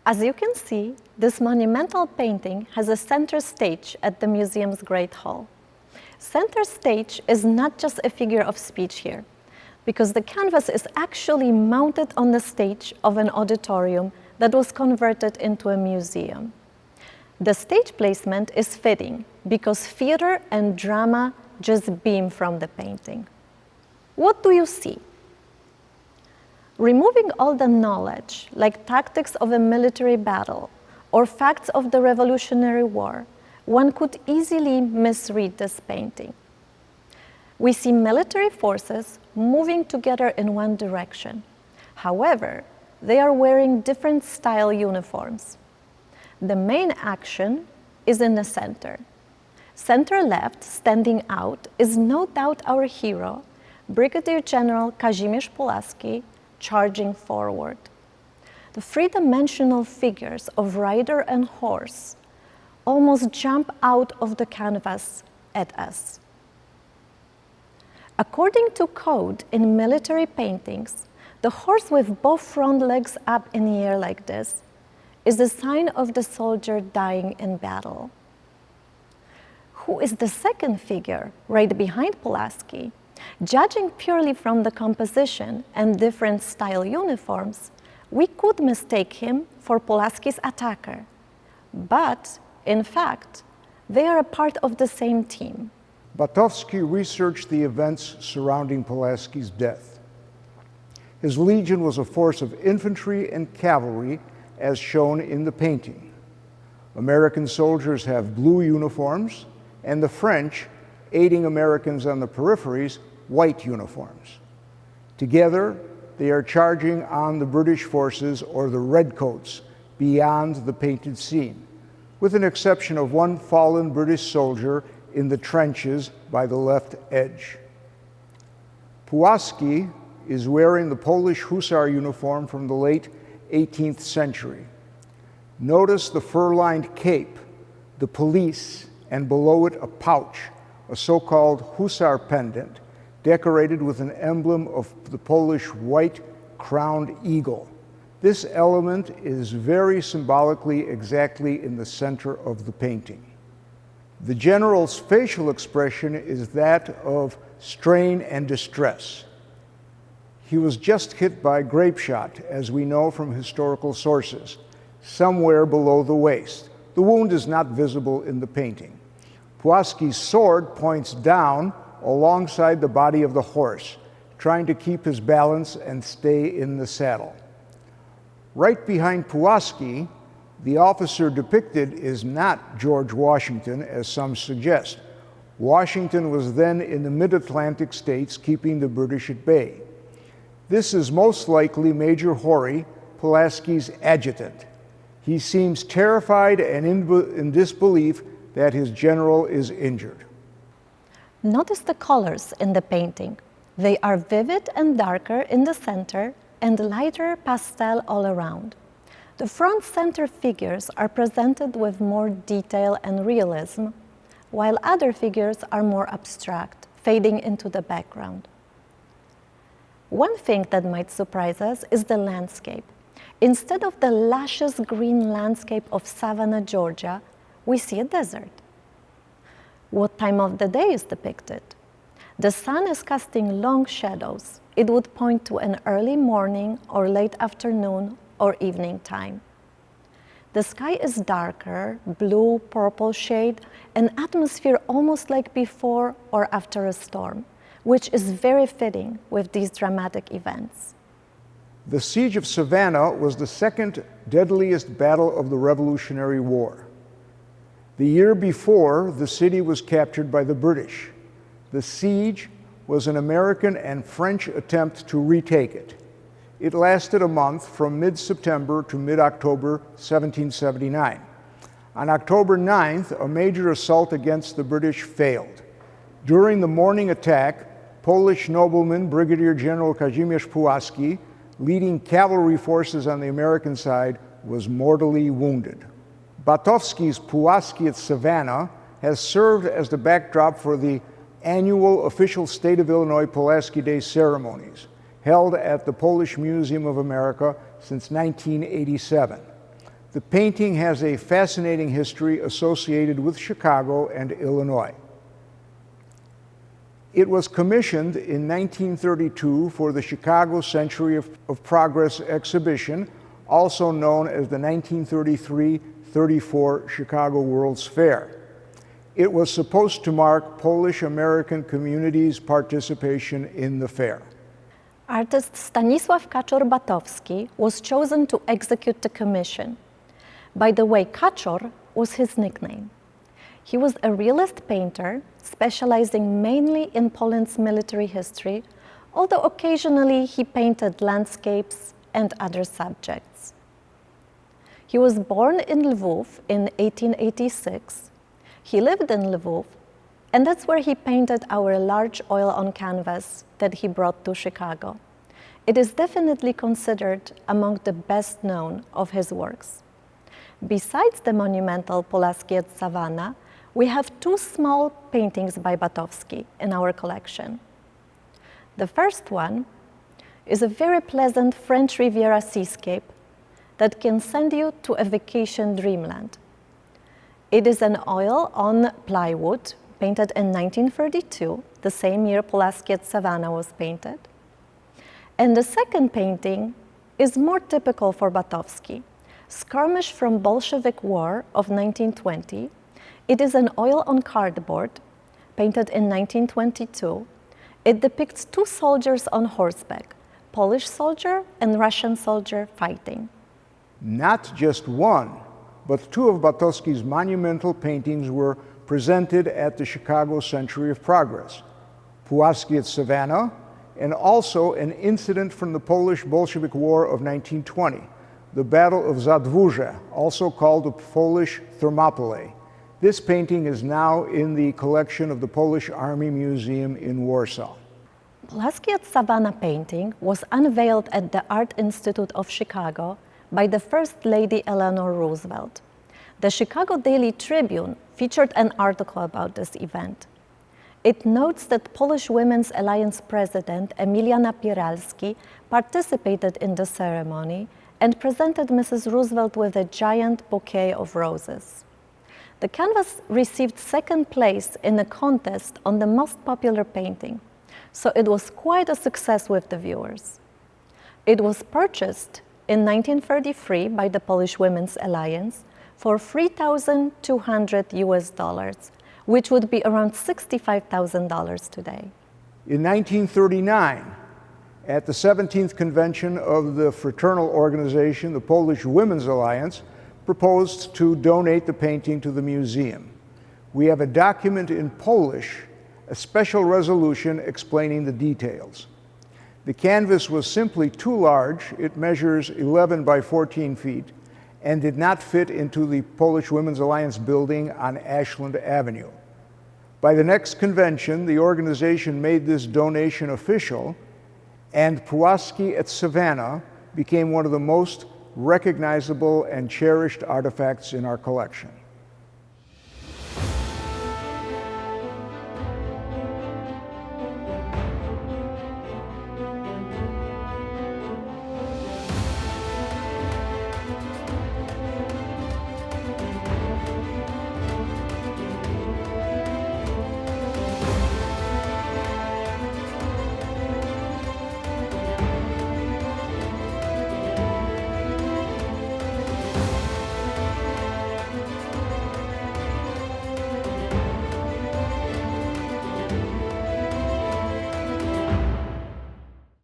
As you can see, this monumental painting has a center stage at the museum's Great Hall. Center stage is not just a figure of speech here, because the canvas is actually mounted on the stage of an auditorium that was converted into a museum. The stage placement is fitting because theater and drama just beam from the painting. What do you see? Removing all the knowledge, like tactics of a military battle or facts of the Revolutionary War, one could easily misread this painting. We see military forces moving together in one direction. However, they are wearing different style uniforms. The main action is in the center. Center left, standing out, is no doubt our hero, Brigadier General Kazimierz Pulaski, charging forward. The three-dimensional figures of rider and horse almost jump out of the canvas at us. According to code in military paintings, the horse with both front legs up in the air like this is a sign of the soldier dying in battle. Who is the second figure right behind Pulaski? Judging purely from the composition and different style uniforms, we could mistake him for Pulaski's attacker. But, in fact, they are a part of the same team. Batowski researched the events surrounding Pulaski's death. His legion was a force of infantry and cavalry, as shown in the painting. American soldiers have blue uniforms, and the French, aiding Americans on the peripheries, white uniforms. Together, they are charging on the British forces, or the redcoats, beyond the painted scene, with an exception of one fallen British soldier in the trenches by the left edge. Pułaski is wearing the Polish hussar uniform from the late 18th century. Notice the fur-lined cape, the pelisse, and below it a pouch, a so-called hussar pendant, decorated with an emblem of the Polish white-crowned eagle. This element is very symbolically exactly in the center of the painting. The general's facial expression is that of strain and distress. He was just hit by grape shot, as we know from historical sources, somewhere below the waist. The wound is not visible in the painting. Pułaski's sword points down alongside the body of the horse, trying to keep his balance and stay in the saddle. Right behind Pułaski, the officer depicted is not George Washington, as some suggest. Washington was then in the mid-Atlantic states, keeping the British at bay. This is most likely Major Horry, Pulaski's adjutant. He seems terrified and in disbelief that his general is injured. Notice the colors in the painting. They are vivid and darker in the center and lighter pastel all around. The front center figures are presented with more detail and realism, while other figures are more abstract, fading into the background. One thing that might surprise us is the landscape. Instead of the luscious green landscape of Savannah, Georgia, we see a desert. What time of the day is depicted? The sun is casting long shadows. It would point to an early morning or late afternoon or evening time. The sky is darker, blue, purple shade, an atmosphere almost like before or after a storm, which is very fitting with these dramatic events. The Siege of Savannah was the second deadliest battle of the Revolutionary War. The year before, the city was captured by the British. The siege was an American and French attempt to retake it. It lasted a month from mid-September to mid-October 1779. On October 9th, a major assault against the British failed. During the morning attack, Polish nobleman Brigadier General Kazimierz Pułaski, leading cavalry forces on the American side, was mortally wounded. Batowski's Pułaski at Savannah has served as the backdrop for the annual official State of Illinois Pulaski Day ceremonies, held at the Polish Museum of America since 1987. The painting has a fascinating history associated with Chicago and Illinois. It was commissioned in 1932 for the Chicago Century of Progress exhibition, also known as the 1933-34 Chicago World's Fair. It was supposed to mark Polish-American community's participation in the fair. Artist Stanisław Kaczor Batowski was chosen to execute the commission. By the way, Kaczor was his nickname. He was a realist painter, specializing mainly in Poland's military history, although occasionally he painted landscapes and other subjects. He was born in Lwów in 1886. He lived in Lwów, and that's where he painted our large oil on canvas that he brought to Chicago. It is definitely considered among the best known of his works. Besides the monumental Pulaski at Savannah, we have two small paintings by Batowski in our collection. The first one is a very pleasant French Riviera Seascape that can send you to a vacation dreamland. It is an oil on plywood, painted in 1932, the same year Pulaski at Savannah was painted. And the second painting is more typical for Batowski. Skirmish from Bolshevik War of 1920. It is an oil on cardboard, painted in 1922. It depicts two soldiers on horseback, Polish soldier and Russian soldier fighting. Not just one, but two of Batowski's monumental paintings were presented at the Chicago Century of Progress, Pułaski at Savannah, and also an incident from the Polish-Bolshevik War of 1920, the Battle of Zadwórze, also called the Polish Thermopylae. This painting is now in the collection of the Polish Army Museum in Warsaw. Pulaski at Savannah painting was unveiled at the Art Institute of Chicago by the First Lady Eleanor Roosevelt. The Chicago Daily Tribune featured an article about this event. It notes that Polish Women's Alliance President Emilia Napieralski participated in the ceremony and presented Mrs. Roosevelt with a giant bouquet of roses. The canvas received second place in a contest on the most popular painting, so it was quite a success with the viewers. It was purchased in 1933 by the Polish Women's Alliance for $3,200 US, which would be around $65,000 today. In 1939, at the 17th convention of the fraternal organization, the Polish Women's Alliance proposed to donate the painting to the museum. We have a document in Polish, a special resolution explaining the details. The canvas was simply too large. It measures 11 by 14 feet and did not fit into the Polish Women's Alliance building on Ashland Avenue. By the next convention, the organization made this donation official, and Pułaski at Savannah became one of the most recognizable and cherished artifacts in our collection.